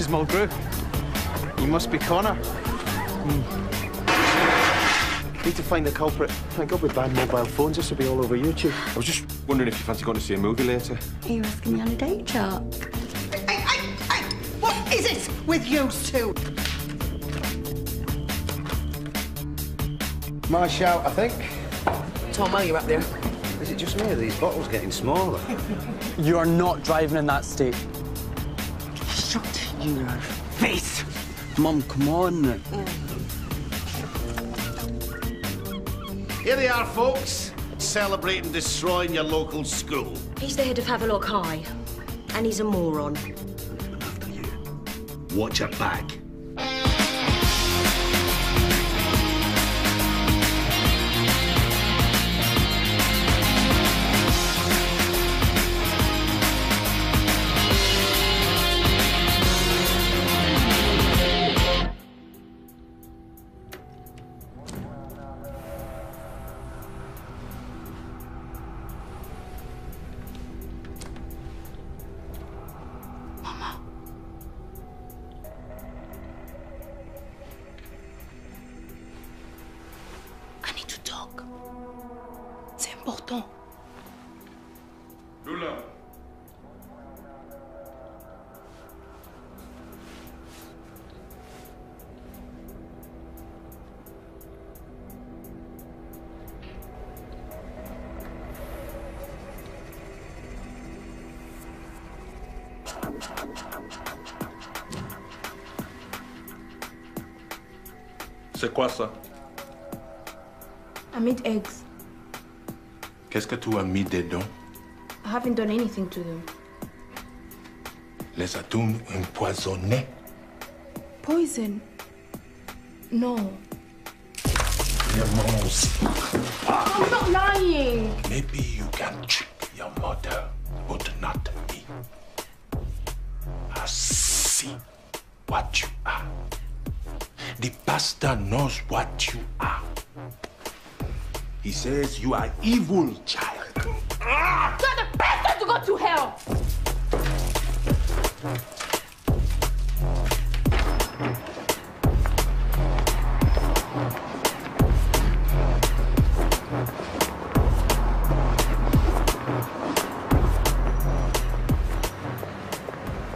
Mrs. Mulgrew. You must be Connor. Need to find the culprit. Thank God with bad mobile phones, this will be all over YouTube. I was just wondering if you fancy going to see a movie later. Are you asking me on a date, Chuck? Hey! What is it with you two? My shout, I think. Tom, while you're up there. Is it just me or are these bottles getting smaller? You are not driving in that state. Shut your face. Mum, come on. Here they are, folks, celebrating destroying your local school. He's the head of Havelock High, and he's a moron. And after you, watch your back. C'est important. Lula. C'est quoi ça? I made eggs. Qu'est-ce que tu as mis dedans? I haven't done anything to them. Les atunes empoisonnés. Poison? No. I'm not lying. Maybe you can trick your mother, but not me. I see what you are. The pastor knows what you are. He says you are evil, child. You're the bastard to go to hell!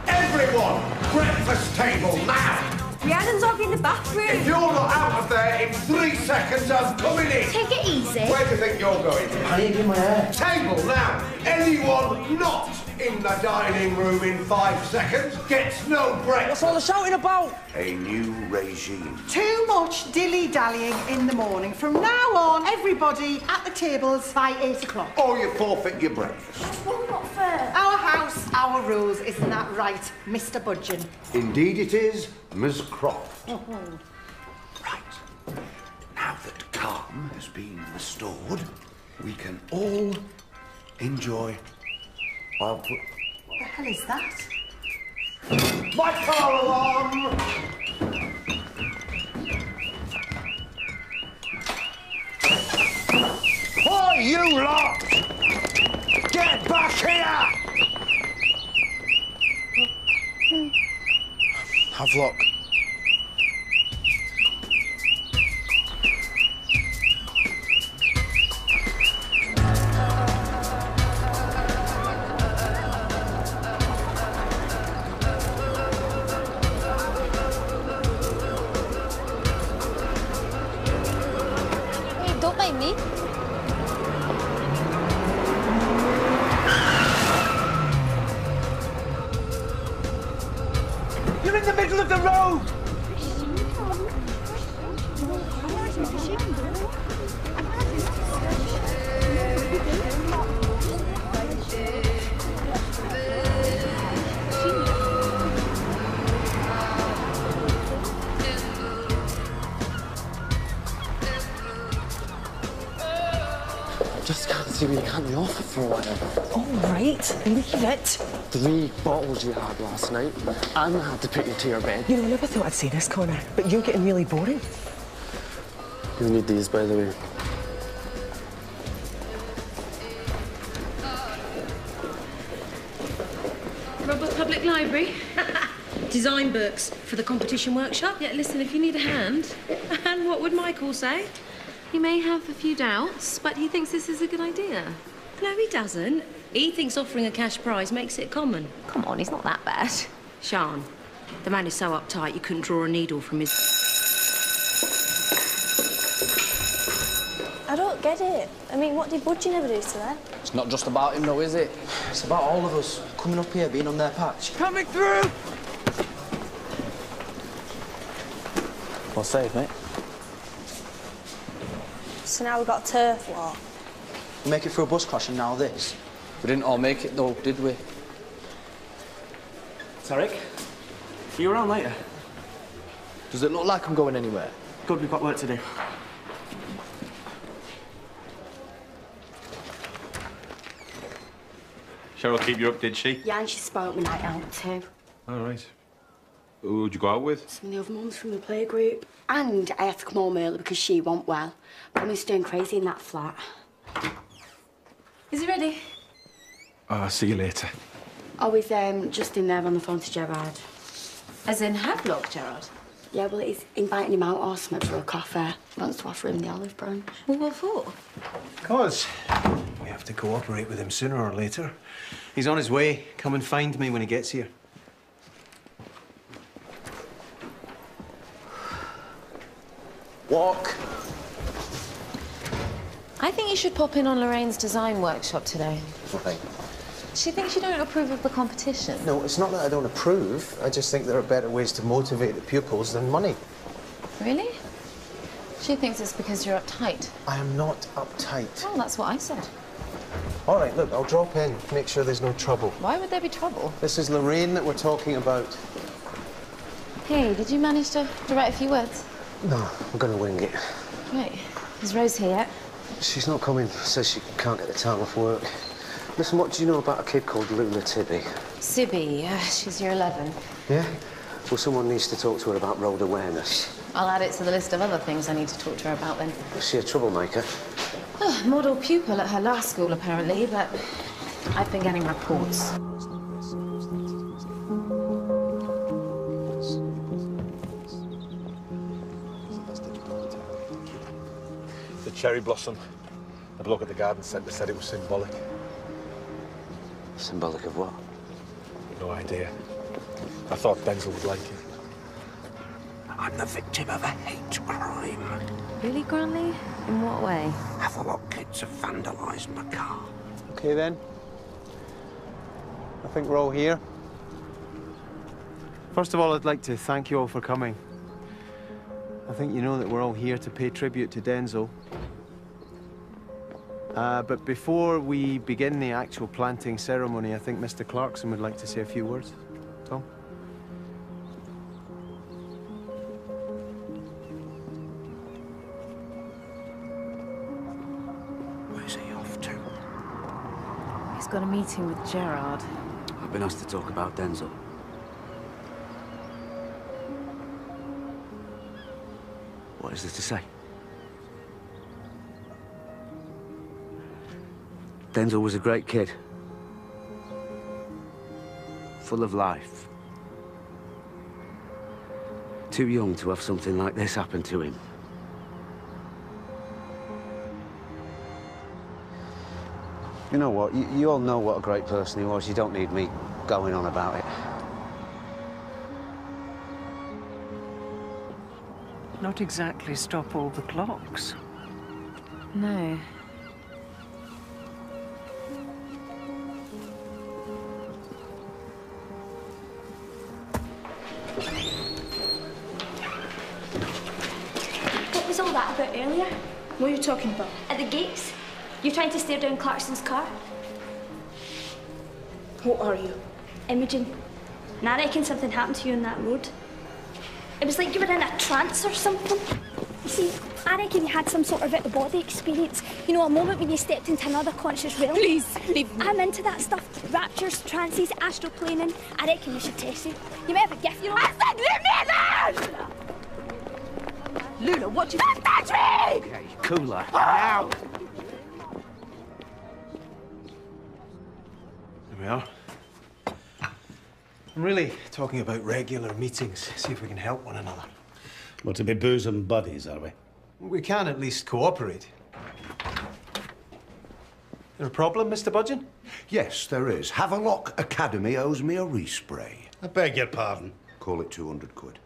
Everyone, breakfast table now! Rhiannon's off in the bathroom. If you're not out of there in 3 seconds, I'm coming in. Take it easy. Where do you think you're going? I need to get my hair. Table now. Anyone not in the dining room in 5 seconds gets no break. What's all the shouting about? A new regime. Too much dilly-dallying in the morning. From now on, everybody at the tables by 8 o'clock. Or you forfeit your breakfast. That's not fair. Our house, our rules. Isn't that right, Mr. Budgeon? Indeed it is, Miss Croft. Right. Now that calm has been restored, we can all enjoy our... What the hell is that? My car alarm! Oi, you lot! Get back here! Havelock. Hey, don't mind me. You're in the middle of the road! Just can't see me cut me off for a while. All right, leave it. 3 bottles you had last night, and I had to put you to your bed. You know, I never thought I'd say this, Connor, but you're getting really boring. You need these, by the way. Robert Public Library. Design books for the competition workshop. Yeah, listen, if you need a hand. And what would Michael say? He may have a few doubts, but he thinks this is a good idea. No, he doesn't. He thinks offering a cash prize makes it common. Come on, he's not that bad. Sian, the man is so uptight you couldn't draw a needle from his... I don't get it. I mean, what did Budgie never do to them? It's not just about him, though, is it? It's about all of us coming up here, being on their patch. Coming through! Well saved, mate. So now we've got a turf war. We make it through a bus crash and now this. We didn't all make it, though, did we? Tarek, are you around later? Does it look like I'm going anywhere? Good, we've got work to do. Cheryl keep you up, did she? Yeah, and she spoiled my night out too. All right. Who'd you go out with? Some of the other mums from the playgroup. And I had to come home early because she wasn't well. Mummy's doing crazy in that flat. Is he ready? I'll see you later. Oh, he's just in there on the phone to Gerard. As in Havelock, Gerard? Yeah, well, he's inviting him out or something for a coffee. Wants to offer him the olive branch. Well, what for? Because we have to cooperate with him sooner or later. He's on his way. Come and find me when he gets here. Walk. I think you should pop in on Lorraine's design workshop today. Right. She thinks you don't approve of the competition. No, it's not that I don't approve. I just think there are better ways to motivate the pupils than money. Really? She thinks it's because you're uptight. I am not uptight. Well, that's what I said. All right, look, I'll drop in. Make sure there's no trouble. Why would there be trouble? This is Lorraine that we're talking about. Hey, did you manage to write a few words? No, I'm gonna wing it. Right. Is Rose here yet? She's not coming. Says she can't get the time off work. Listen, what do you know about a kid called Lula Tibby? Sibby, she's year 11. Yeah? Well, someone needs to talk to her about road awareness. I'll add it to the list of other things I need to talk to her about then. Is she a troublemaker? Oh, model pupil at her last school, apparently, but I've been getting reports. The cherry blossom. The bloke at the garden centre said it was symbolic. Symbolic of what? No idea. I thought Denzel would like it. I'm the victim of a hate crime. Really, Granley? In what way? Havelock kids have vandalised my car. Okay, then. I think we're all here. First of all, I'd like to thank you all for coming. I think you know that we're all here to pay tribute to Denzel. But before we begin the actual planting ceremony, I think Mr. Clarkson would like to say a few words. Tom? Where's he off to? He's got a meeting with Gerard. I've been asked to talk about Denzel. What is there to say? Denzel was a great kid. Full of life. Too young to have something like this happen to him. You know what? You all know what a great person he was. You don't need me going on about it. Not exactly stop all the clocks. No. What was all that about earlier? What are you talking about? At the gates? You're trying to stare down Clarkson's car? Who are you? Imogen. And I reckon something happened to you on that road. It was like you were in a trance or something. You see, I reckon you had some sort of out-of-body experience. You know, a moment when you stepped into another conscious realm. Please, leave me. I'm into that stuff. Raptures, trances, astral planing. I reckon we should test you. You might have a gift, you know. I said leave me alone! Luna, what do you... Don't touch me! Okay, cooler. Now! Here we are. I'm really talking about regular meetings, see if we can help one another. Well, to be bosom buddies, are we? We can at least cooperate. There a problem, Mr. Budgeon? Yes, there is. Havelock Academy owes me a respray. I beg your pardon. Call it 200 quid.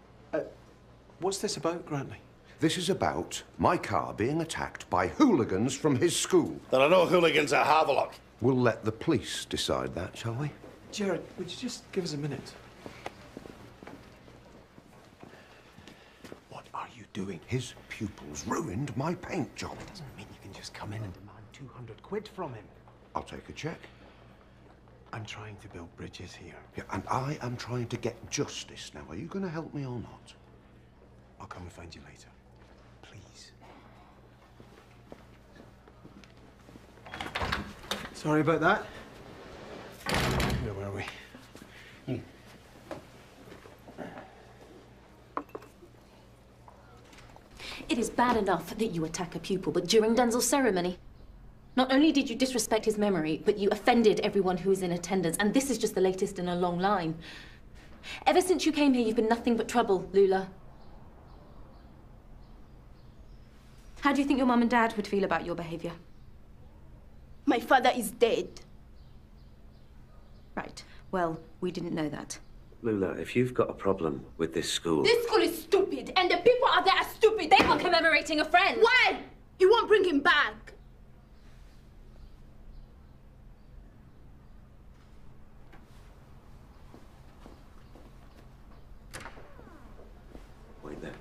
What's this about, Grantley? This is about my car being attacked by hooligans from his school. There are no hooligans at Havelock. We'll let the police decide that, shall we? Jared, would you just give us a minute? What are you doing? His pupils ruined my paint job. Doesn't mean you can just come in and demand 200 quid from him. I'll take a check. I'm trying to build bridges here. Yeah, and I am trying to get justice. Now, are you going to help me or not? I'll come and find you later. Please. Sorry about that. Where were we? It is bad enough that you attack a pupil, but during Denzel's ceremony, not only did you disrespect his memory, but you offended everyone who was in attendance, and this is just the latest in a long line. Ever since you came here, you've been nothing but trouble, Lula. How do you think your mum and dad would feel about your behaviour? My father is dead. Right. Well, we didn't know that. Lula, if you've got a problem with this school... This school is stupid, and the people out there are stupid. They were commemorating a friend. Why? You won't bring him back. Wait there.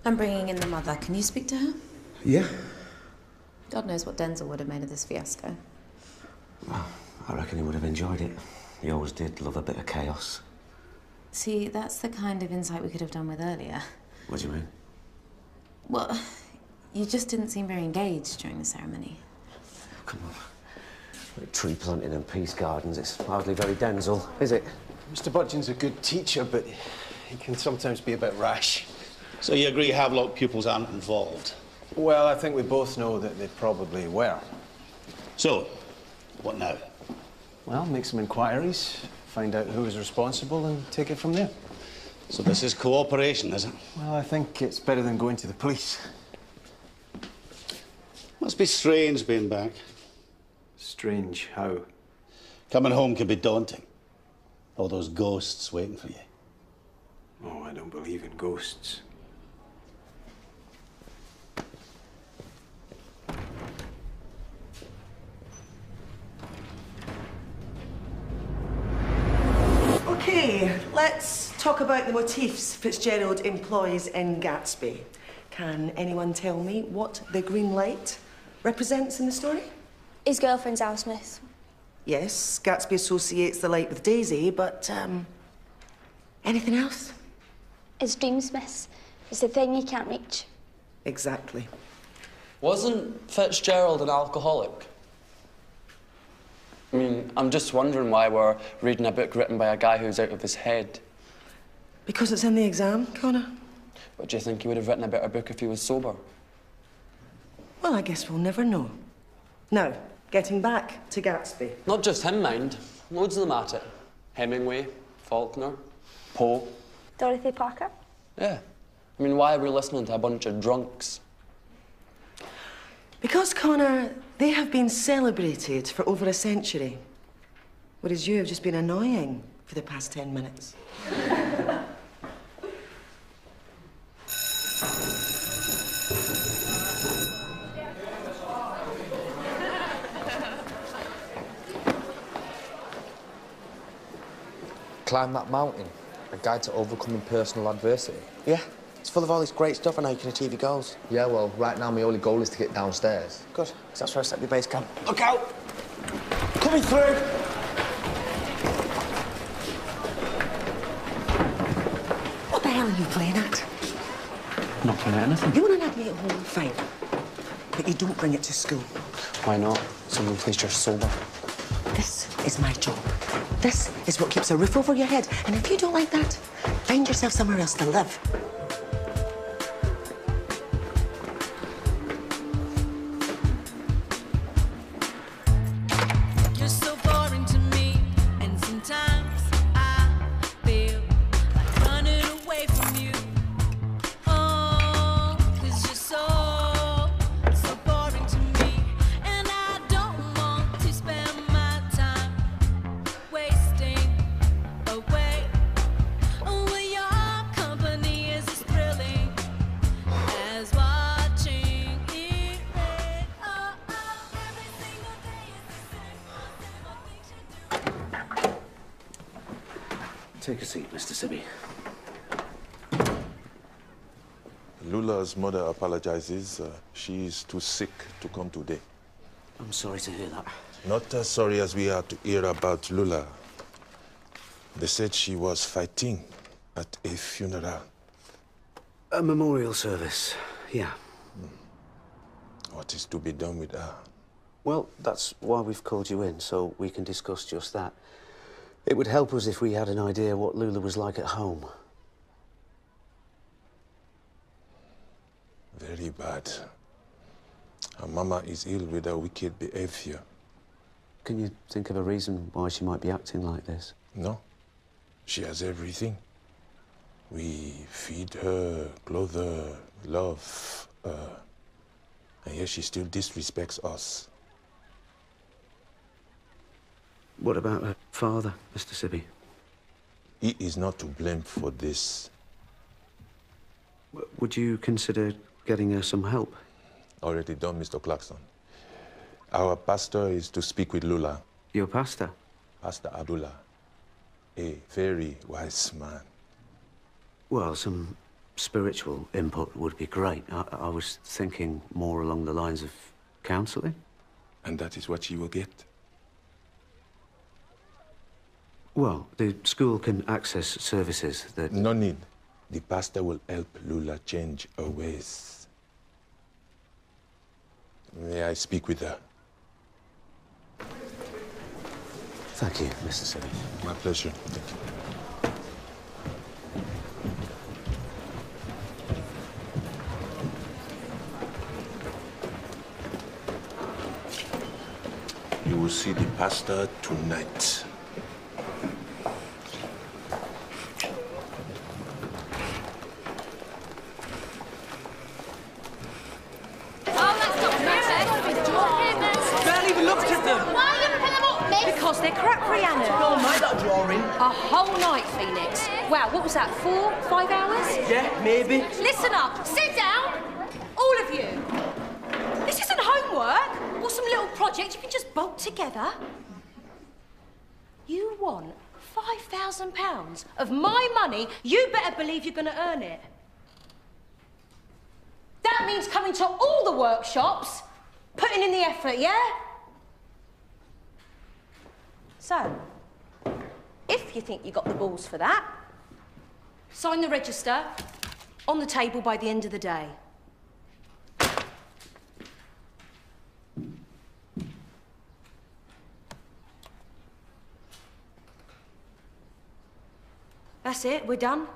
I'm bringing in the mother. Can you speak to her? Yeah. God knows what Denzel would have made of this fiasco. Well, I reckon he would have enjoyed it. He always did love a bit of chaos. See, that's the kind of insight we could have done with earlier. What do you mean? Well, you just didn't seem very engaged during the ceremony. Come on. Like tree planting and peace gardens, it's hardly very Denzel, is it? Mr. Budgeon's a good teacher, but he can sometimes be a bit rash. So you agree Havelock pupils aren't involved? Well, I think we both know that they probably were. So, what now? Well, make some inquiries, find out who was responsible, and take it from there. So this is cooperation, is it? Well, I think it's better than going to the police. Must be strange being back. Strange how? Coming home can be daunting. All those ghosts waiting for you. Oh, I don't believe in ghosts. Okay, let's talk about the motifs Fitzgerald employs in Gatsby. Can anyone tell me what the green light represents in the story? His girlfriend's Alsmith. Yes, Gatsby associates the light with Daisy, but, anything else? His dreamsmith. It's the thing he can't reach. Exactly. Wasn't Fitzgerald an alcoholic? I mean, I'm just wondering why we're reading a book written by a guy who's out of his head. Because it's in the exam, Connor. But do you think he would have written a better book if he was sober? Well, I guess we'll never know. Now, getting back to Gatsby. Not just him, mind. Loads of them at it. Hemingway, Faulkner, Poe. Dorothy Parker? Yeah. I mean, why are we listening to a bunch of drunks? Because, Connor, they have been celebrated for over a century, whereas you have just been annoying for the past 10 minutes. Climb that mountain. A guide to overcoming personal adversity. Yeah, it's full of all this great stuff and how you can achieve your goals. Yeah, well, right now my only goal is to get downstairs. Good, because that's where I set my base camp. Look out! Coming through! What the hell are you playing at? Not playing at anything. You want an admit at home? Fine. But you don't bring it to school. Why not? Someone please, you're sober. This is my job. This is what keeps a roof over your head. And if you don't like that, find yourself somewhere else to live. You're so bold. Take a seat, Mr. Sibby. Lula's mother apologizes. She is too sick to come today. I'm sorry to hear that. Not as sorry as we are to hear about Lula. They said she was fighting at a funeral. A memorial service, yeah. What is to be done with her? Well, that's why we've called you in, so we can discuss just that. It would help us if we had an idea what Lula was like at home. Very bad. Her mama is ill with her wicked behavior. Can you think of a reason why she might be acting like this? No. She has everything. We feed her, clothe her, love her. And yet she still disrespects us. What about her father, Mr. Sibby? He is not to blame for this. Would you consider getting her some help? Already done, Mr. Clarkson. Our pastor is to speak with Lula. Your pastor? Pastor Abdullah. A very wise man. Well, some spiritual input would be great. I was thinking more along the lines of counselling. And that is what she will get. Well, the school can access services that... No need. The pastor will help Lula change her ways. May I speak with her? Thank you, Mr. Sibby. My pleasure. Thank you. You will see the pastor tonight. Because they're crap, Rihanna. No, mate, that drawing. A whole night, Phoenix. Wow, what was that, 4, 5 hours? Yeah, maybe. Listen up, sit down, all of you. This isn't homework or some little project you can just bolt together. You want £5,000 of my money, you better believe you're going to earn it. That means coming to all the workshops, putting in the effort, yeah? So, if you think you got the balls for that, sign the register on the table by the end of the day. That's it, we're done.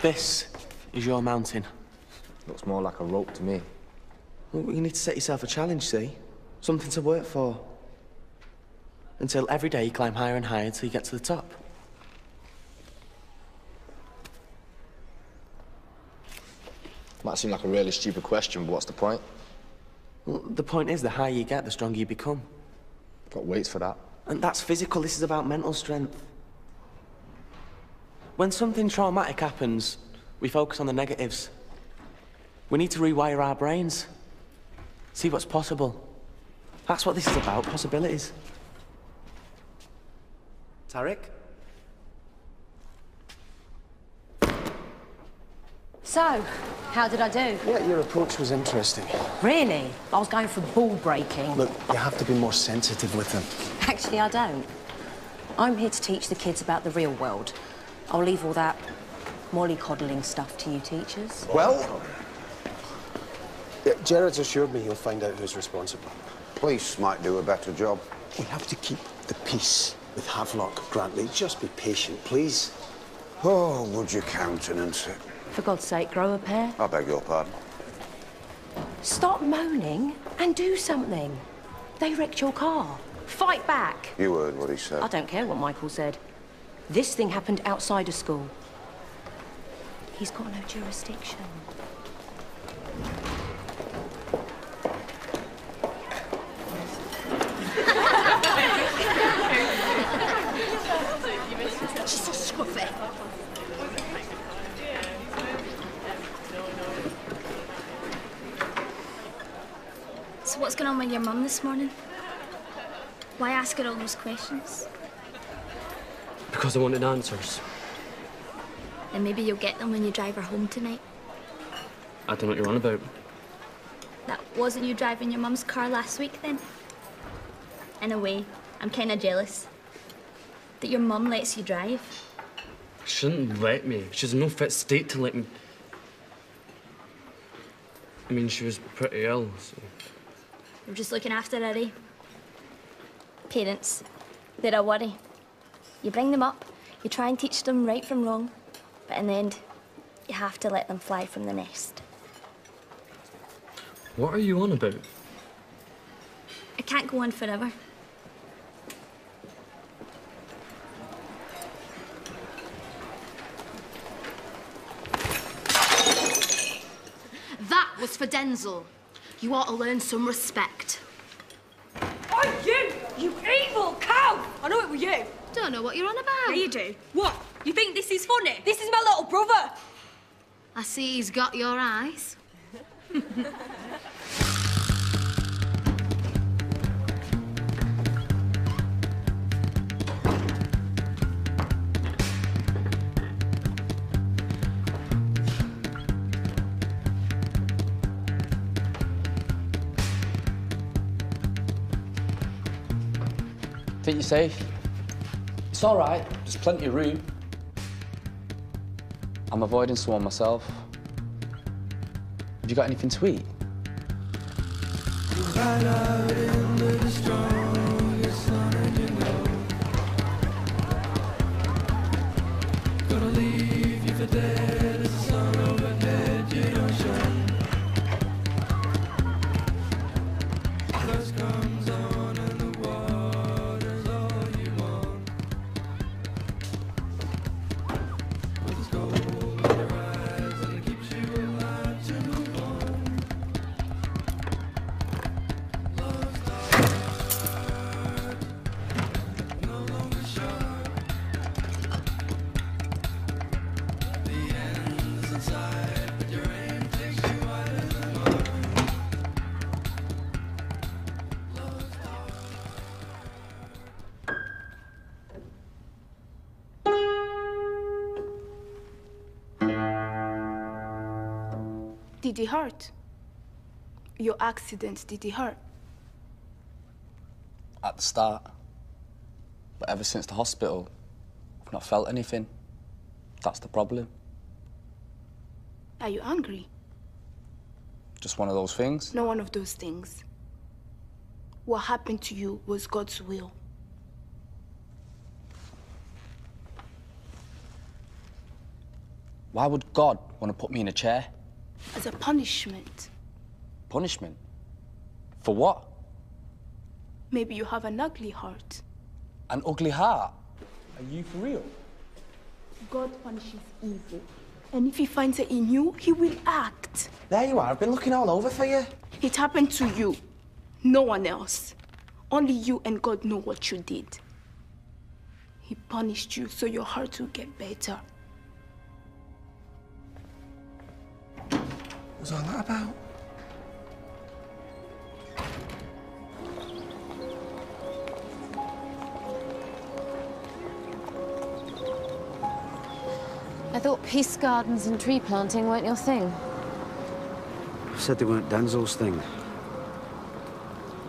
This is your mountain. Looks more like a rope to me. Well, you need to set yourself a challenge, see? Something to work for. Until every day you climb higher and higher until you get to the top. Might seem like a really stupid question, but what's the point? Well, the point is, the higher you get, the stronger you become. Got weights for that. And that's physical, this is about mental strength. When something traumatic happens, we focus on the negatives. We need to rewire our brains. See what's possible. That's what this is about, possibilities. Tarek? So, how did I do? Yeah, your approach was interesting. Really? I was going for ball breaking. Look, you have to be more sensitive with them. Actually, I don't. I'm here to teach the kids about the real world. I'll leave all that mollycoddling stuff to you teachers. Well, yeah, Gerard's assured me he'll find out who's responsible. Police might do a better job. We have to keep the peace with Havelock, Grantley. Just be patient, please. Oh, would you countenance it? For God's sake, grow a pair. I beg your pardon. Stop moaning and do something. They wrecked your car. Fight back. You heard what he said. I don't care what Michael said. This thing happened outside of school. He's got no jurisdiction. She's so scruffy. going on with your mum this morning? Why ask her all those questions? Because I wanted answers. And maybe you'll get them when you drive her home tonight. I don't know what you're on about. That wasn't you driving your mum's car last week, then? In a way, I'm kind of jealous. That your mum lets you drive. She shouldn't let me. She's in no fit state to let me... I mean, she was pretty ill, so... You're just looking after her, eh? Parents, they're a worry. You bring them up, you try and teach them right from wrong, but in the end, you have to let them fly from the nest. What are you on about? I can't go on forever. That was for Denzel. You ought to learn some respect. Oh, you evil cow! I know it was you. Don't know what you're on about. Yeah, you do. What? You think this is funny? This is my little brother. I see he's got your eyes. Think you're safe? It's all right. There's plenty of room. I'm avoiding someone myself. Have you got anything to eat? Gonna leave you for dead as the sun overhead, you don't show. First comes on and the water's all you want. With this gold in your eyes and it keeps you alive to move on. Love's hard, no longer sharp. The end's inside, but your aim takes you wider than mine. Did it hurt? Your accident, did it hurt? At the start. But ever since the hospital, I've not felt anything. That's the problem. Are you angry? Just one of those things. No one of those things. What happened to you was God's will. Why would God want to put me in a chair? As a punishment. Punishment? For what? Maybe you have an ugly heart. An ugly heart? Are you for real? God punishes evil. And if he finds it in you, he will act. There you are. I've been looking all over for you. It happened to you. No one else. Only you and God know what you did. He punished you so your heart will get better. What's all that about? I thought peace gardens and tree planting weren't your thing. I said they weren't Denzel's thing.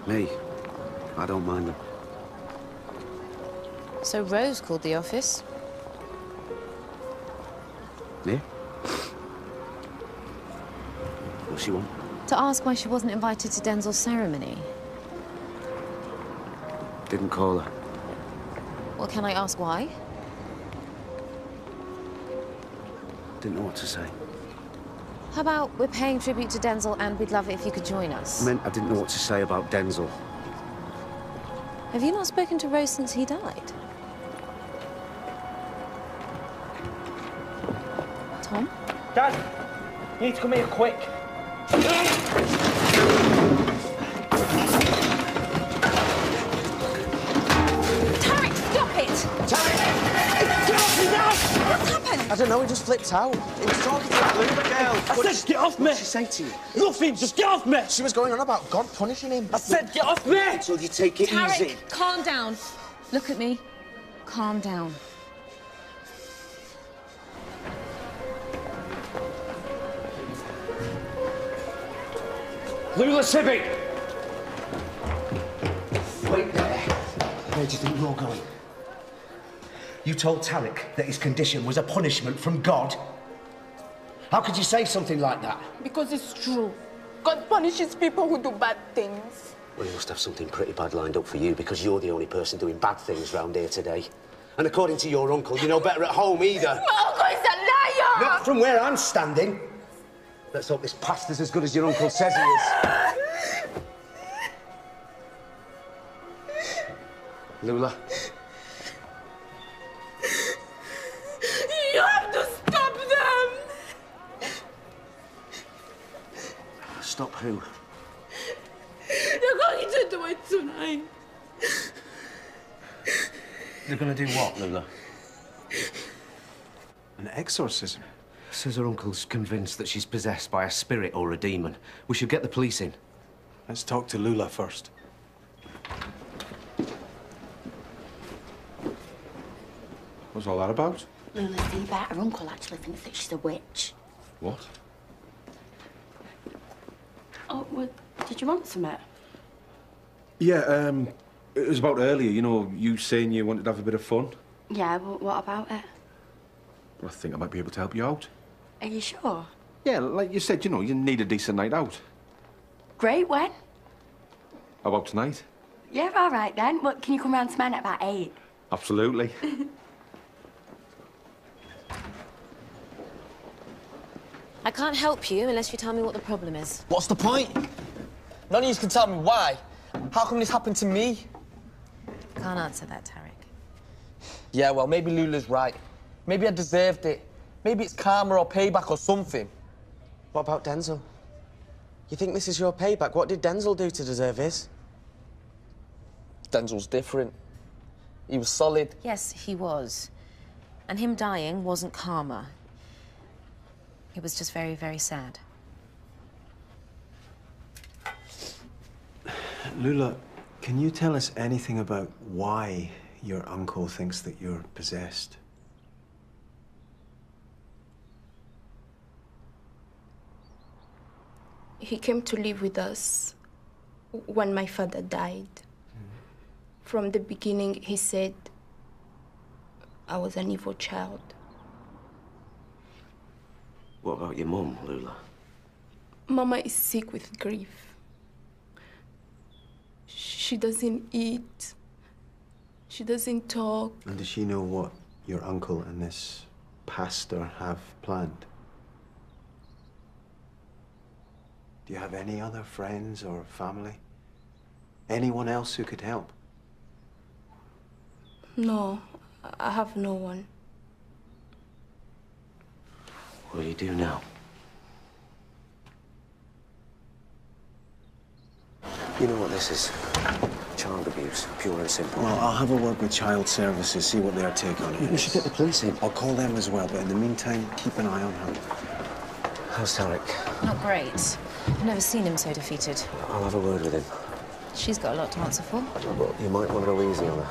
Me, I don't mind them. So Rose called the office. Yeah? What's she want? To ask why she wasn't invited to Denzel's ceremony. Didn't call her. Well, can I ask why? Didn't know what to say. How about we're paying tribute to Denzel and we'd love it if you could join us? I meant I didn't know what to say about Denzel. Have you not spoken to Rose since he died? Tom? Dad, you need to come here quick. Tarek, stop it! Tarek! What's happened? happened? I don't know, he just flipped out. He was talking to that Luna girl. I said, get off me! What did she say to you? Nothing, just get off me! She was going on about God punishing him. I said, get off me! Until you take it Tarek, easy. calm down. Look at me. Calm down. Lula Sibby! Wait there. Where do you think you're going? You told Tarek that his condition was a punishment from God. How could you say something like that? Because it's true. God punishes people who do bad things. Well, he must have something pretty bad lined up for you because you're the only person doing bad things round here today. And according to your uncle, you're no better at home either. My uncle is a liar! Not from where I'm standing. Let's hope this pastor's as good as your uncle says he is. Lula. You have to stop them! Stop who? They're going to do it tonight. They're gonna do what, Lula? An exorcism? Says her uncle's convinced that she's possessed by a spirit or a demon. We should get the police in. Let's talk to Lula first. What's all that about? Lula, see that? Her uncle actually thinks that she's a witch. What? Oh, well, did you want some? Yeah, it was about earlier, you know, you saying you wanted to have a bit of fun. Yeah, well, what about it? I think I might be able to help you out. Are you sure? Yeah, like you said, you know, you need a decent night out. Great, when? How about tonight? Yeah, all right then. Well, can you come round to mine at about 8? Absolutely. I can't help you unless you tell me what the problem is. What's the point? None of you can tell me why. How come this happened to me? Can't answer that, Tarek. Yeah, well, maybe Lula's right. Maybe I deserved it. Maybe it's karma or payback or something. What about Denzel? You think this is your payback? What did Denzel do to deserve his? Denzel's different. He was solid. Yes, he was. And him dying wasn't karma. It was just very, very sad. Lula, can you tell us anything about why your uncle thinks that you're possessed? He came to live with us when my father died. From the beginning, he said I was an evil child. What about your mum, Lula? Mama is sick with grief. She doesn't eat. She doesn't talk. And does she know what your uncle and this pastor have planned? Do you have any other friends or family? Anyone else who could help? No, I have no one. What do you do now? You know what this is? Child abuse, pure and simple. Well, I'll have a word with Child Services, see what their take on it We should get the police in. I'll call them as well, but in the meantime, keep an eye on her. How's Tarek? Not great. I've never seen him so defeated. I'll have a word with him. She's got a lot to answer for. Well, you might want to go easy on her.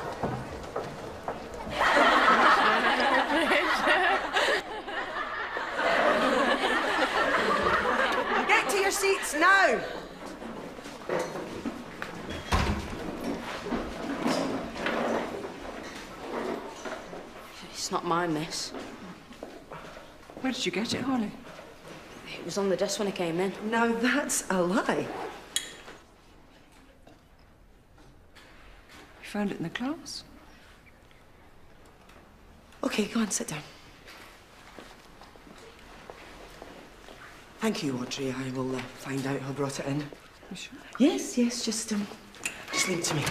Get to your seats now! It's not my miss. Where did you get it, Holly? It was on the desk when I came in. Now that's a lie. You found it in the class? Okay, go on, sit down. Thank you, Audrey. I will find out who brought it in. You sure? Yes, yes, just leave it to me.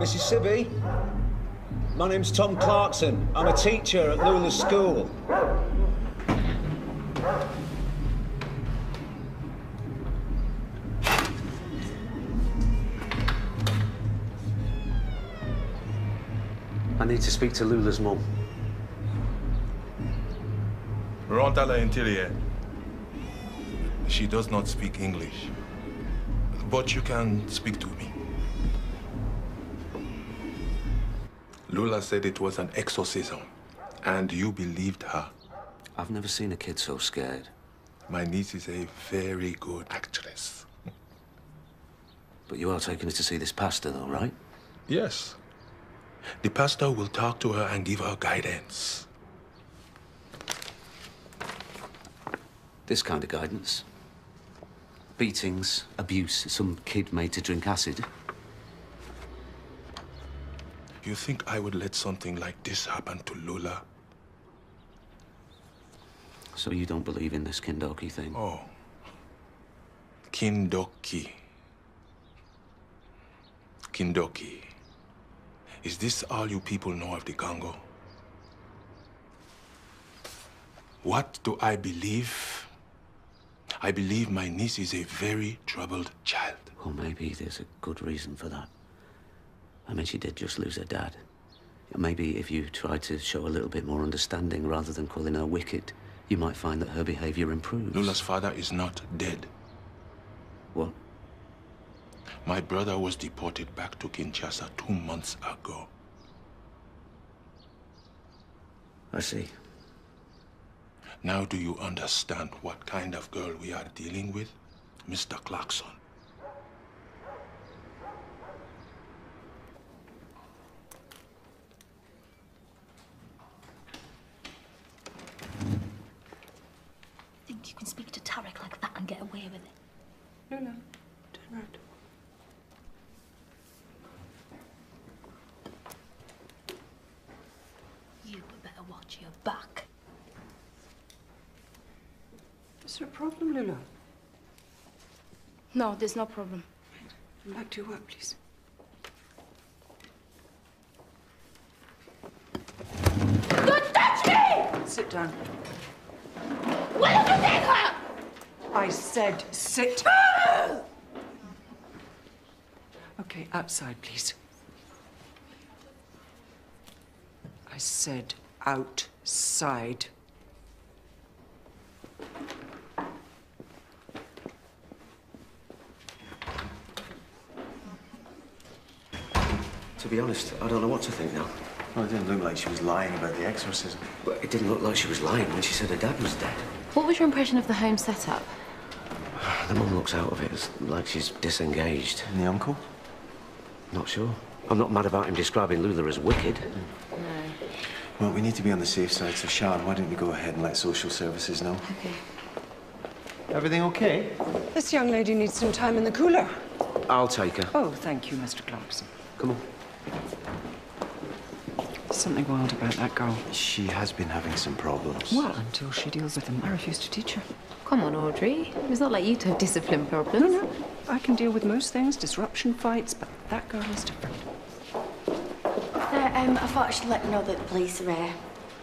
Mrs. Sibby. My name's Tom Clarkson. I'm a teacher at Lula's school. I need to speak to Lula's mum. Rentre à l'intérieur. She does not speak English, but you can speak to me. Lula said it was an exorcism, and you believed her. I've never seen a kid so scared. My niece is a very good actress. But you are taking her to see this pastor, though, right? Yes. The pastor will talk to her and give her guidance. This kind of guidance. Beatings, abuse, some kid made to drink acid. You think I would let something like this happen to Lula? So you don't believe in this Kindoki thing? Oh. Kindoki. Kindoki. Is this all you people know of the Congo? What do I believe? I believe my niece is a very troubled child. Well, maybe there's a good reason for that. I mean, she did just lose her dad. Maybe if you tried to show a little bit more understanding rather than calling her wicked, you might find that her behavior improves. Lula's father is not dead. What? My brother was deported back to Kinshasa 2 months ago. I see. Now do you understand what kind of girl we are dealing with, Mr. Clarkson? Think you can speak to Tarek like that and get away with it? Lula, turn round. You better watch your back. Is there a problem, Lula? No, there's no problem. Come back to your work, please. Don't touch me! Sit down. Where did you take her? I said sit. Okay, outside, please. I said outside. To be honest, I don't know what to think now. Well, it didn't look like she was lying about the exorcism. But it didn't look like she was lying when she said her dad was dead. What was your impression of the home setup? The mum looks out of it. It's like she's disengaged. And the uncle? Not sure. I'm not mad about him describing Lula as wicked. No. Well, we need to be on the safe side, so Sian, why don't you go ahead and let social services know? Okay. Everything okay? This young lady needs some time in the cooler. I'll take her. Oh, thank you, Mr. Clarkson. Come on. There's something wild about that girl. She has been having some problems. Well, until she deals with them. I refuse to teach her. Come on, Audrey. It's not like you to have discipline problems. No. I can deal with most things, disruption, fights, but that girl is different. I thought I should let you know that the police are here.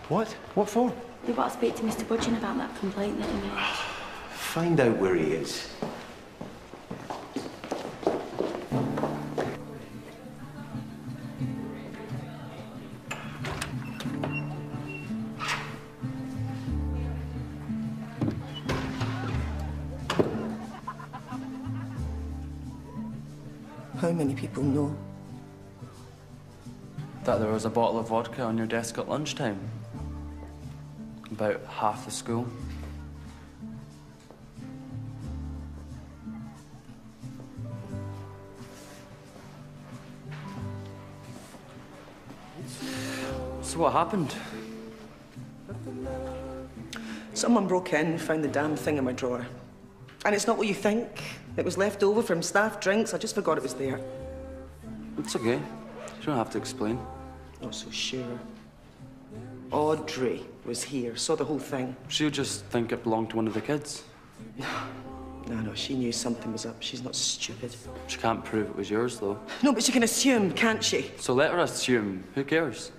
What? What for? They want to speak to Mr. Budgeon about that complaint that he made. Find out where he is. How many people know? That there was a bottle of vodka on your desk at lunchtime. About half the school. So what happened? Someone broke in and found the damn thing in my drawer. And it's not what you think. It was left over from staff drinks. I just forgot it was there. It's okay. You don't have to explain. Not so sure. Audrey was here, saw the whole thing. She'll just think it belonged to one of the kids. No, she knew something was up. She's not stupid. She can't prove it was yours, though. No, but she can assume, can't she? So let her assume. Who cares?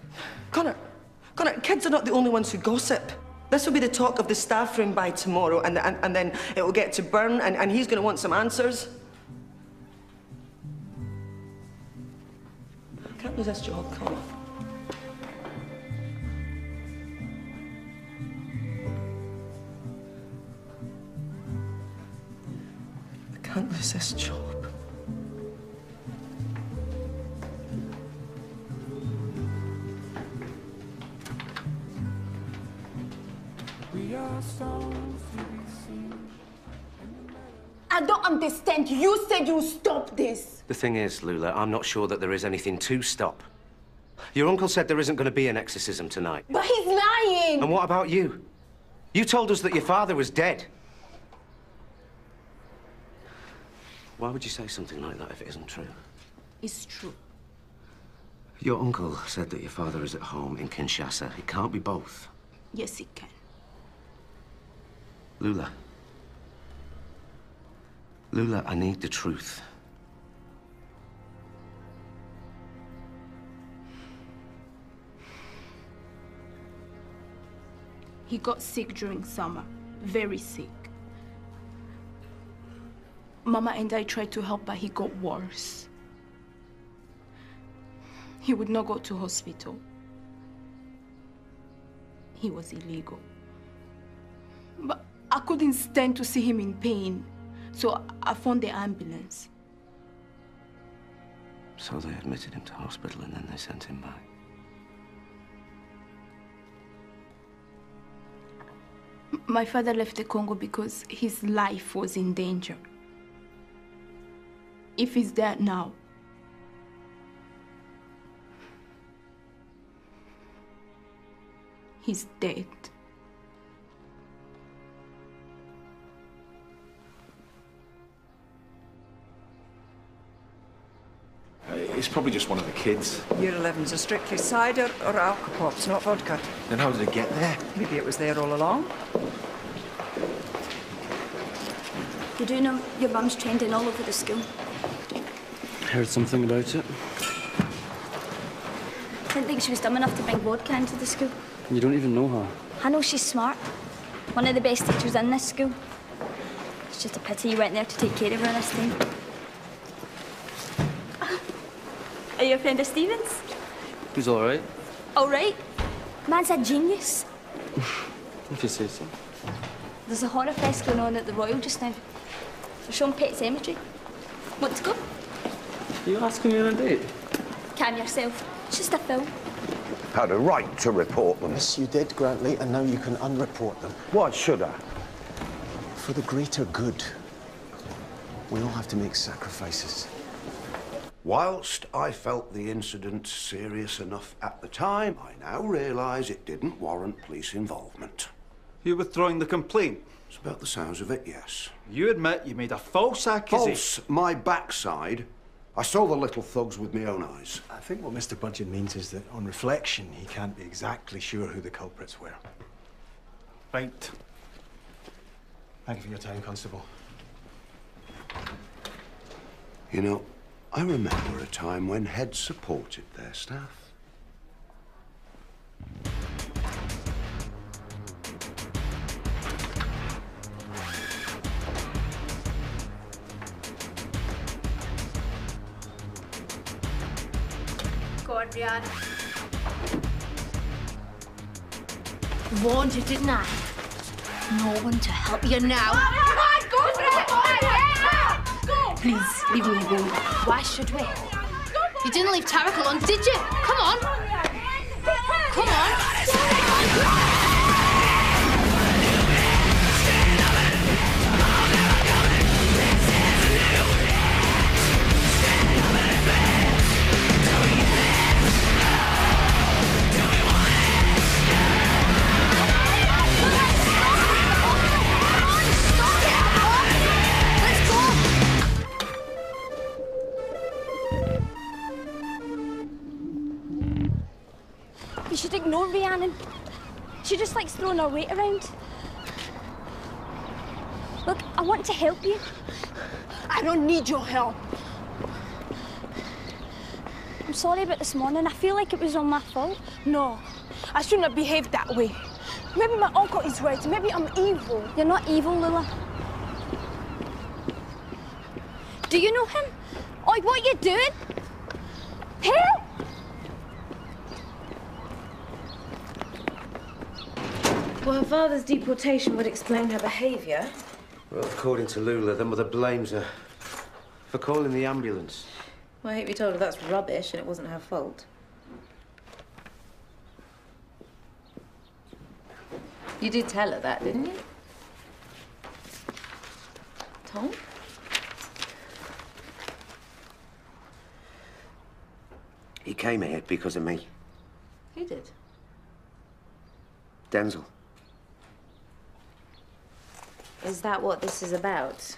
Connor, kids are not the only ones who gossip. This will be the talk of the staff room by tomorrow, and then it will get to Byrne, and he's going to want some answers. I can't lose this job, Connor. I can't lose this job. I don't understand. You said you stop this. The thing is, Lula, I'm not sure that there is anything to stop. Your uncle said there isn't going to be an exorcism tonight. But he's lying. And what about you? You told us that your father was dead. Why would you say something like that if it isn't true? It's true. Your uncle said that your father is at home in Kinshasa. It can't be both. Yes, it can. Lula. Lula, I need the truth. He got sick during summer. Very sick. Mama and I tried to help, but he got worse. He would not go to hospital. He was illegal. But I couldn't stand to see him in pain, so I phoned the ambulance. So they admitted him to hospital and then they sent him back. My father left the Congo because his life was in danger. If he's dead now, he's dead. It's probably just one of the kids. Year 11s are strictly cider or alcopops, not vodka. Then how did it get there? Maybe it was there all along. You do know your mum's trending all over the school. Heard something about it. Didn't think she was dumb enough to bring vodka into the school. You don't even know her. I know she's smart. One of the best teachers in this school. It's just a pity you went there to take care of her this time. Are you a friend of Stephen's? He's all right. All right. Man's a genius. If you say so. There's a horror fest going on at the Royal just now. They're showing Pet Cemetery. Want to go? Are you asking me on a date? Calm yourself. It's just a film. Had a right to report them. Yes, you did, Grantley, and now you can unreport them. Why should I? For the greater good. We all have to make sacrifices. Whilst I felt the incident serious enough at the time, I now realise it didn't warrant police involvement. You're withdrawing the complaint? It's about the sounds of it, yes. You admit you made a false accusation? False, my backside. I saw the little thugs with my own eyes. I think what Mr. Budgeon means is that, on reflection, he can't be exactly sure who the culprits were. Right. Thank you for your time, Constable. You know, I remember a time when heads supported their staff. Go on, Brianne. Warned you, didn't I? No one to help you now. Go for it! Go! Please, leave me alone. Why should we? You didn't leave Tarek alone, did you? Come on. Come on. You should ignore Rhiannon. She just likes throwing her weight around. Look, I want to help you. I don't need your help. I'm sorry about this morning. I feel like it was all my fault. No, I shouldn't have behaved that way. Maybe my uncle is right. Maybe I'm evil. You're not evil, Lula. Do you know him? Oi, what are you doing? Help! Well, her father's deportation would explain her behaviour. Well, according to Lula, the mother blames her for calling the ambulance. Well, I hope you told her that's rubbish and it wasn't her fault. You did tell her that, didn't you? Tom? He came here because of me. Who did? Denzel. Is that what this is about?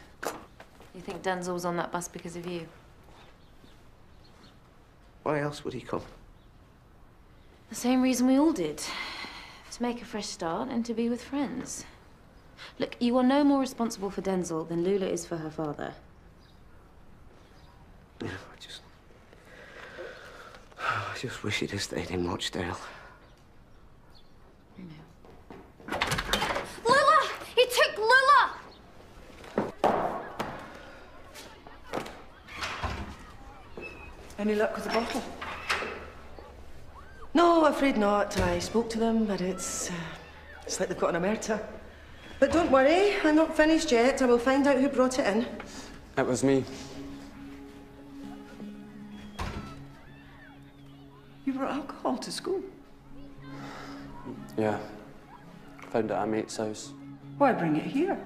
You think Denzel was on that bus because of you? Why else would he come? The same reason we all did. To make a fresh start and to be with friends. Look, you are no more responsible for Denzel than Lula is for her father. Yeah, I just wish he'd have stayed in Rochdale. Lula! He took Lula! Any luck with the bottle? No, afraid not. I spoke to them, but it's like they've got an omerta. But don't worry, I'm not finished yet. I will find out who brought it in. It was me. You brought alcohol to school? Yeah. Found it at a mate's house. Why bring it here?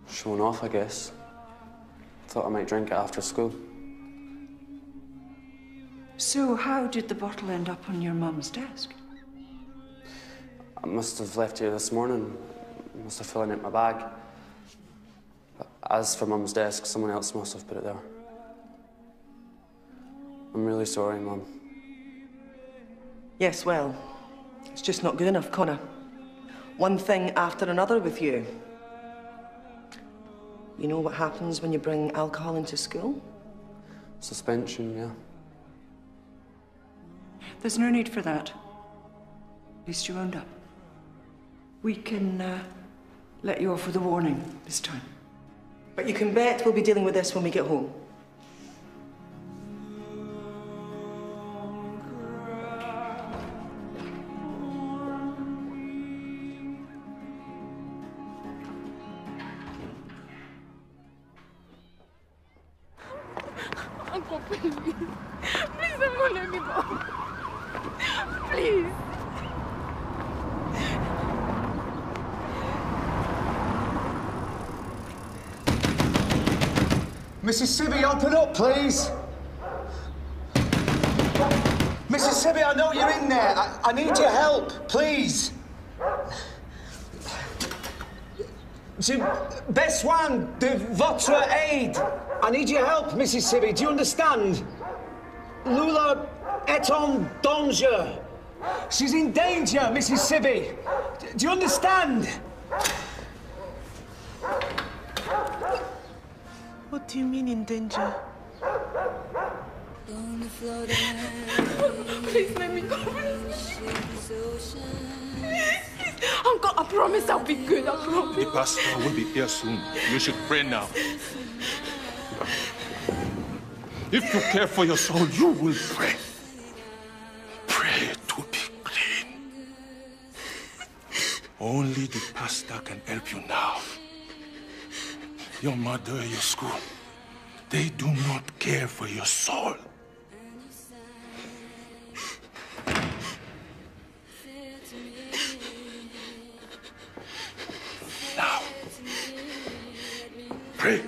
Showing off, I guess. Thought I might drink it after school. So how did the bottle end up on your mum's desk? I must have left here this morning. Must have fallen in my bag. But as for Mum's desk, someone else must have put it there. I'm really sorry, Mum. Yes, well, it's just not good enough, Connor. One thing after another with you. You know what happens when you bring alcohol into school? Suspension, yeah. There's no need for that. At least you owned up. We can let you off with a warning this time. But you can bet we'll be dealing with this when we get home. Uncle, please. Please don't let me go. Please. Mrs. Sibby, open up, please. Mrs. Sibby, I know you're in there. I need your help, please. Besoin de votre aide. I need your help, Mrs. Sibby. Do you understand? Lula est en danger. She's in danger, Mrs. Sibby. Do you understand? What do you mean in danger? Please let me go. Uncle, I promise I'll be good. I promise. The pastor will be here soon. You should pray now. If you care for your soul, you will pray. Pray to be clean. Only the pastor can help you now. Your mother, your school, they do not care for your soul. Now, pray.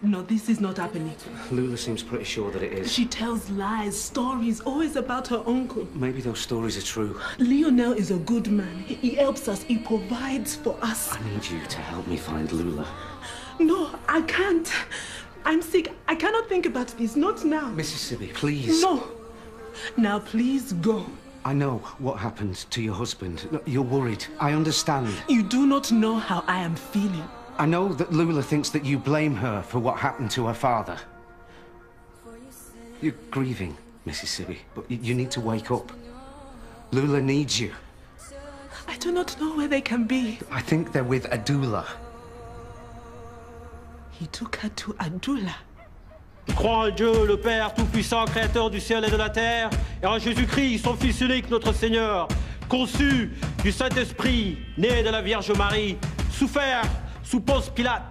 No, this is not happening. Lula seems pretty sure that it is. She tells lies, stories, always about her uncle. Maybe those stories are true. Lionel is a good man. He helps us. He provides for us. I need you to help me find Lula. No, I can't. I'm sick. I cannot think about this. Not now. Mississippi, please. No. Now, please go. I know what happened to your husband. Look, you're worried. I understand. You do not know how I am feeling. I know that Lula thinks that you blame her for what happened to her father. You're grieving, Mississippi, but you need to wake up. Lula needs you. I do not know where they can be. I think they're with Adula. He took her to Adula. Je crois en Dieu, le Père Tout-Puissant, Créateur du ciel et de la terre, et en Jésus-Christ, son Fils unique, notre Seigneur, conçu du Saint-Esprit, né de la Vierge Marie, souffert sous Ponce Pilate,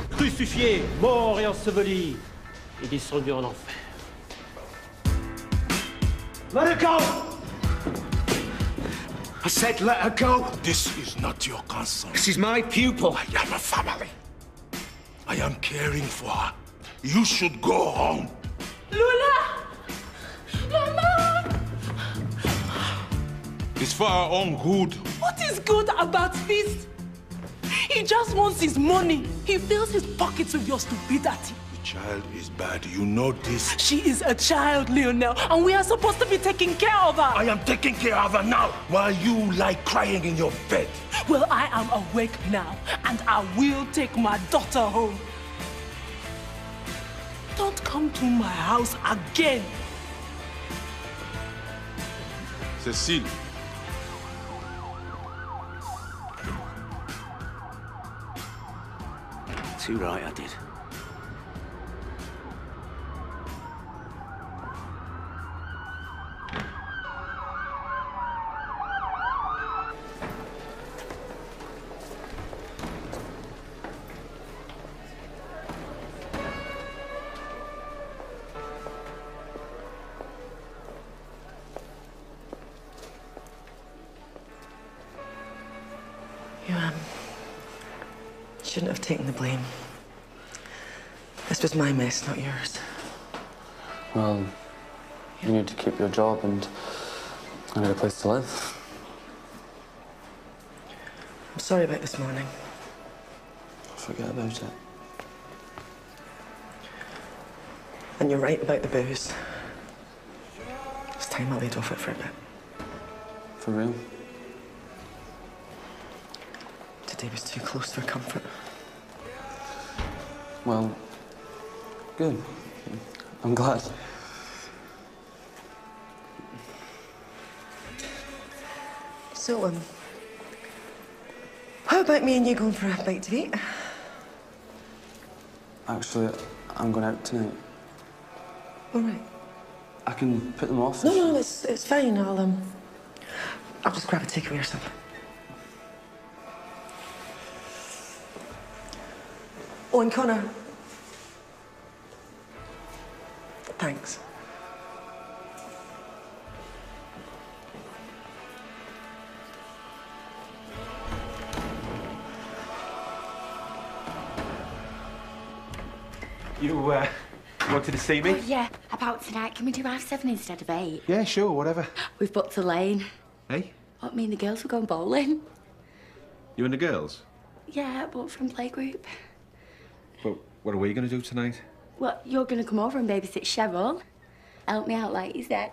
crucifié, mort et enseveli, et descendu en enfer. Let her go! I said let her go! This is not your concern. This is my pupil. I am a family. I am caring for her. You should go home. Lula! Mama! It's for our own good. What is good about this? He just wants his money. He fills his pockets with your stupidity. The child is bad. You know this. She is a child, Lionel, and we are supposed to be taking care of her. I am taking care of her now while you lie crying in your bed. Well, I am awake now, and I will take my daughter home. Don't come to my house again. Cécile. Too right, I did. You, shouldn't have taken the blame. This was my mess, not yours. Well, you need to keep your job and I need a place to live. I'm sorry about this morning. Forget about it. And you're right about the booze. It's time I laid off it for a bit. For real? Today was too close for comfort. Well, good. I'm glad. So, how about me and you going for a bite to eat? Actually, I'm going out tonight. All right. I can put them off. No, it's fine. I'll just grab a takeaway or something. Oh, and Connor. Thanks. You, wanted to see me? Oh, yeah, about tonight. Can we do 7:30 instead of 8? Yeah, sure, whatever. We've booked a lane. Hey? What, me and the girls were going bowling? You and the girls? Yeah, but from playgroup. But what are we going to do tonight? Well, you're going to come over and babysit Cheryl. Help me out, like you said.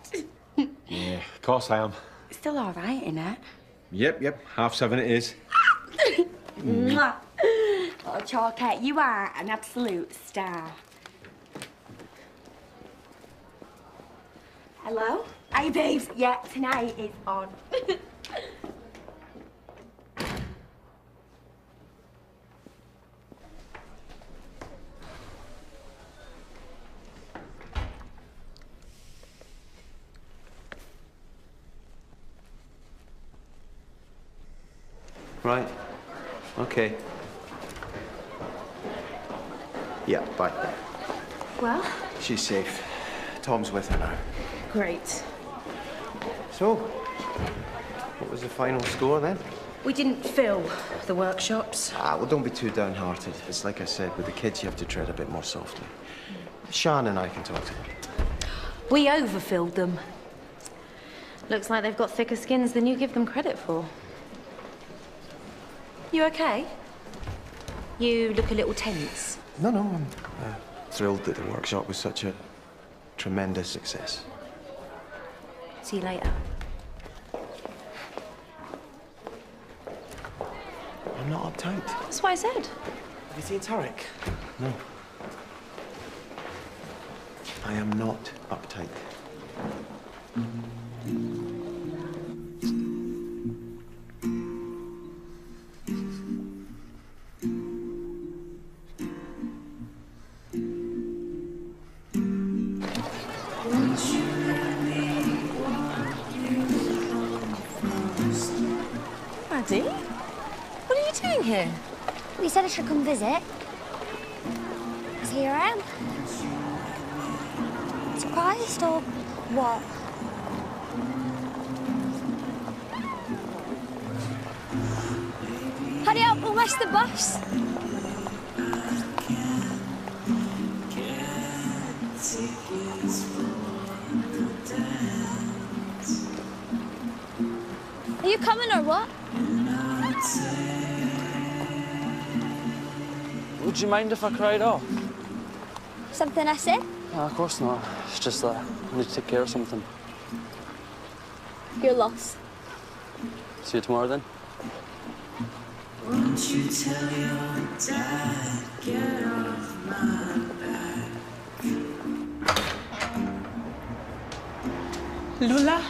Yeah, of course I am. It's still all right, innit? Yep, 7:30 it is. Mwah. Oh, Chalkette, you are an absolute star. Hello? Hey, babes. Yeah, tonight is on. Right. Okay. Yeah, bye. Well, She's safe. Tom's with her now. great. So, what was the final score then? We didn't fill the workshops. Ah, well, don't be too downhearted. It's like I said, with the kids, you have to tread a bit more softly. Shan and I can talk to them. We overfilled them. Looks like they've got thicker skins than you give them credit for. You okay? You look a little tense. No, I'm thrilled that the workshop was such a tremendous success. See you later. I'm not uptight. That's what I said. Have you seen Tarek? No. I am not uptight. Maddie? What are you doing here? We said I should come visit. So here I am. Surprised or what? Hurry up, we'll miss the bus. Are you coming or what? Would you mind if I cried off? Something I said? No, of course not. It's just that I need to take care of something. You're lost. See you tomorrow then. Won't you tell your dad, get off my back? Lula,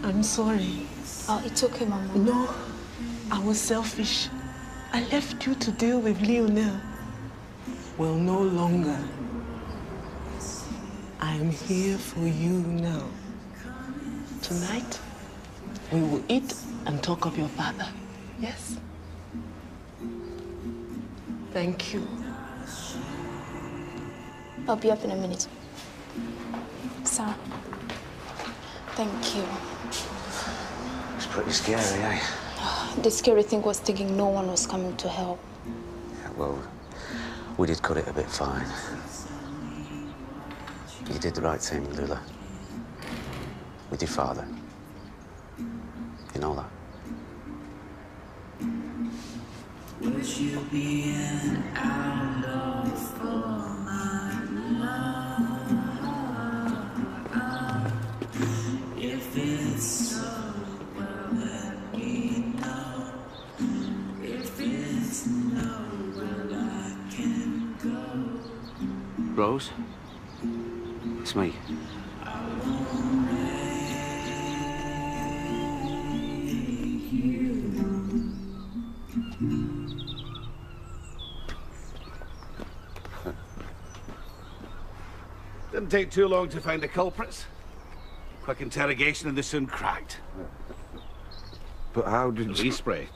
I'm sorry. Oh, it's okay, Mama. No, I was selfish. I left you to deal with Lionel. Well, no longer. I am here for you now. Tonight, we will eat and talk of your father. Yes? Thank you. I'll be up in a minute. Sir, thank you. It's pretty scary, eh? The scary thing was thinking no one was coming to help. Yeah, well, we did cut it a bit fine. You did the right thing, Lula. With your father. You know that. Would you be an outlaw for my love? If it's so, well, let me know. If it's no, well, I can go. Rose? It's me. Didn't take too long to find the culprits. Quick interrogation and they soon cracked. But how did you... spray.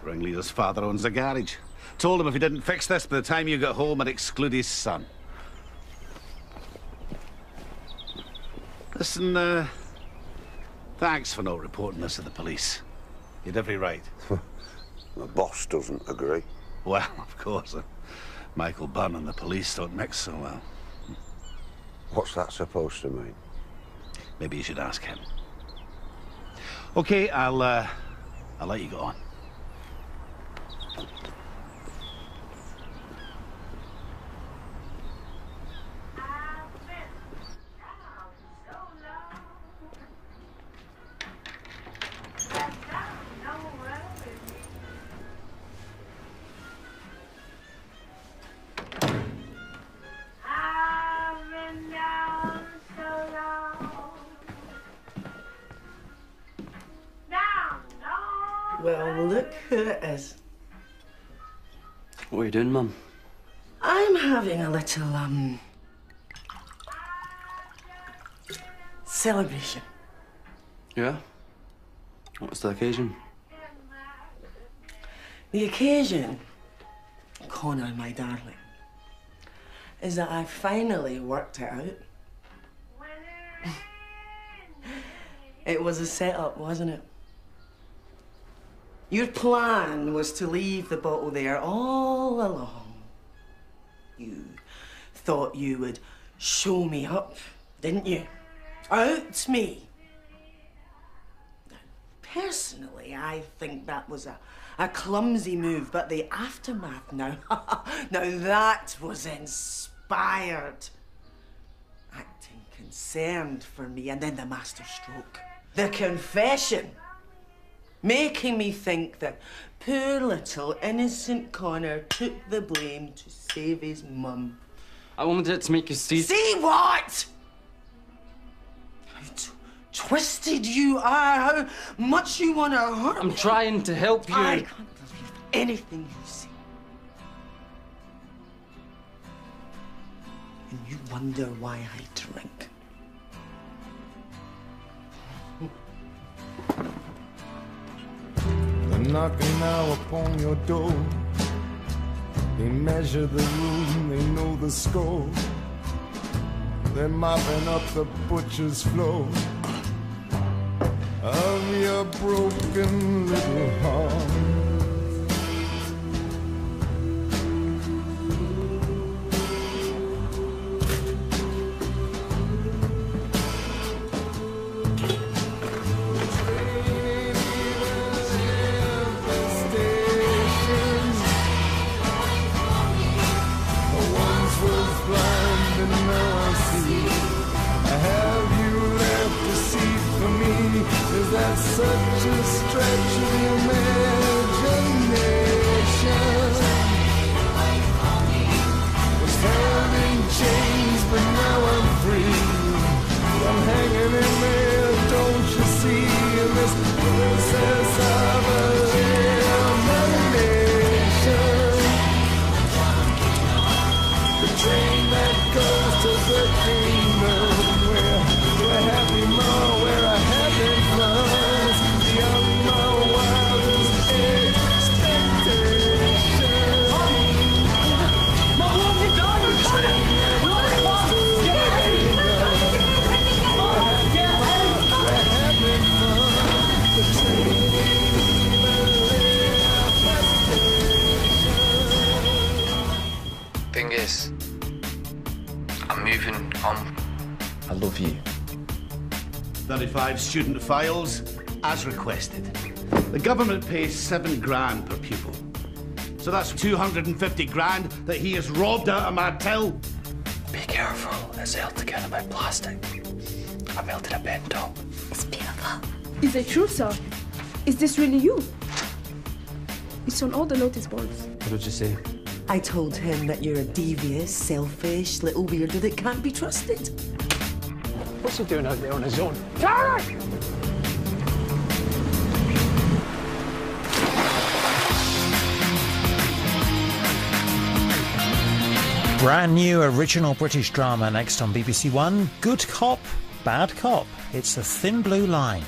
Ringleader's father owns a garage. Told him if he didn't fix this by the time you got home, I'd exclude his son. Listen, thanks for not reporting this to the police. You'd every right. The boss doesn't agree. Well, of course. Michael Bunn and the police don't mix so well. What's that supposed to mean? Maybe you should ask him. Okay, I'll let you go on. Well, look who it is. What are you doing, Mum? I'm having a little, celebration. Yeah? What's the occasion? The occasion, Connor, my darling, is that I finally worked it out. It was a setup, wasn't it? Your plan was to leave the bottle there all along. You thought you would show me up, didn't you? Out me. Now, personally, I think that was a clumsy move, but the aftermath now, now that was inspired. Acting concerned for me, and then the masterstroke. The confession. Making me think that poor little innocent Connor took the blame to save his mum. I wanted it to make you see... See what? How twisted you are, how much you want to hurt me. I'm trying to help you. I can't believe anything you say. And you wonder why I drink. They're knocking now upon your door. They measure the room, they know the score. They're mopping up the butcher's floor of your broken little heart. That's such a stretch of the imagination. Was held in chains, but now I'm free. I'm hanging in there, don't you see? In this process of elimination. The train that goes to the kingdom where a happy mom, where I have been from. Thing is, I'm moving on. I love you. 35 student files, as requested. The government pays $7 grand per pupil. So that's 250 grand that he has robbed out of my till. Be careful, it's held together by plastic. I melted a bento. It's beautiful. Is it true, sir? Is this really you? It's on all the notice boards. What did you say? I told him that you're a devious, selfish little weirdo that can't be trusted. What's he doing out there on his own? Brand new original British drama next on BBC One. Good Cop, Bad Cop. It's the Thin Blue Line.